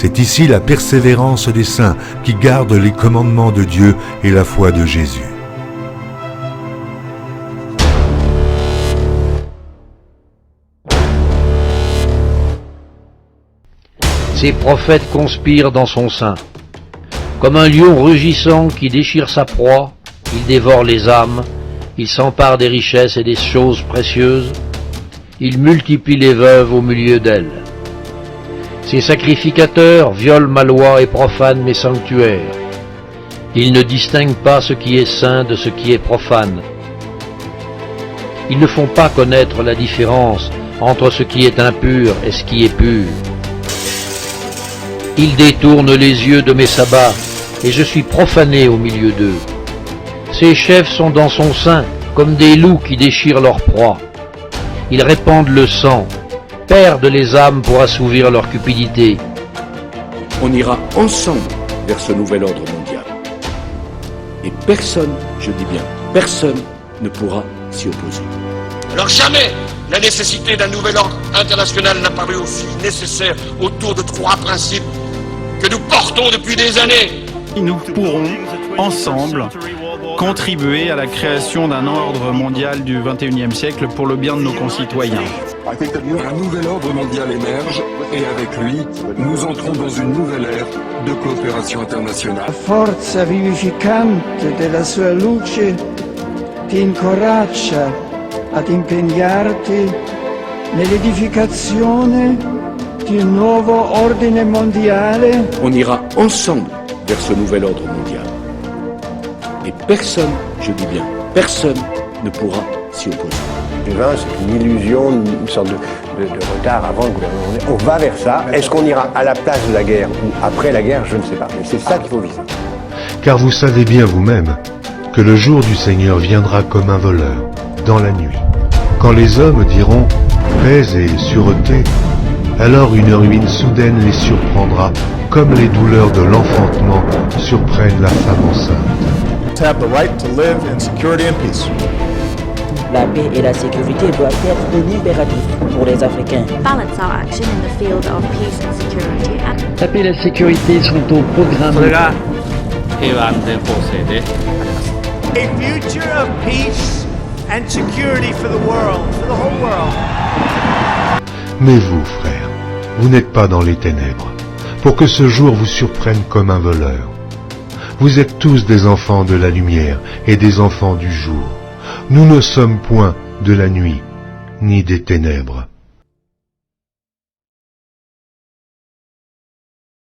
C'est ici la persévérance des saints qui gardent les commandements de Dieu et la foi de Jésus. Ces prophètes conspirent dans son sein. Comme un lion rugissant qui déchire sa proie, il dévore les âmes, il s'empare des richesses et des choses précieuses, il multiplie les veuves au milieu d'elles. Ces sacrificateurs violent ma loi et profanent mes sanctuaires. Ils ne distinguent pas ce qui est saint de ce qui est profane. Ils ne font pas connaître la différence entre ce qui est impur et ce qui est pur. Ils détournent les yeux de mes sabbats, et je suis profané au milieu d'eux. Ces chefs sont dans son sein, comme des loups qui déchirent leur proie. Ils répandent le sang, perdent les âmes pour assouvir leur cupidité. On ira ensemble vers ce nouvel ordre mondial. Et personne, je dis bien personne, ne pourra s'y opposer. Alors jamais la nécessité d'un nouvel ordre international n'a paru aussi nécessaire autour de trois principes que nous portons depuis des années. Nous pourrons, ensemble, contribuer à la création d'un ordre mondial du XXIe siècle pour le bien de nos concitoyens. Un nouvel ordre mondial émerge et avec lui, nous entrons dans une nouvelle ère de coopération internationale. La forza vivificante della sua luce ti incoraggia ad impegnarti nell'edificazione di un nuovo ordine mondiale. On ira ensemble vers ce nouvel ordre mondial. Et personne, je dis bien personne, ne pourra s'y opposer. C'est une illusion, une sorte de retard avant le gouvernement. On va vers ça. Est-ce qu'on ira à la place de la guerre ou après la guerre? Je ne sais pas. Mais c'est ça qu'il faut viser. Car vous savez bien vous-même que le jour du Seigneur viendra comme un voleur, dans la nuit. Quand les hommes diront « paix et sûreté », alors une ruine soudaine les surprendra, comme les douleurs de l'enfantement surprennent la femme enceinte. La paix et la sécurité doivent être un impératif pour les Africains. Balance our action in the field of peace and security. La paix et la sécurité sont au programme. A future of peace and security for the world, for the whole world. Mais vous, frères, vous n'êtes pas dans les ténèbres, pour que ce jour vous surprenne comme un voleur. Vous êtes tous des enfants de la lumière et des enfants du jour. Nous ne sommes point de la nuit, ni des ténèbres.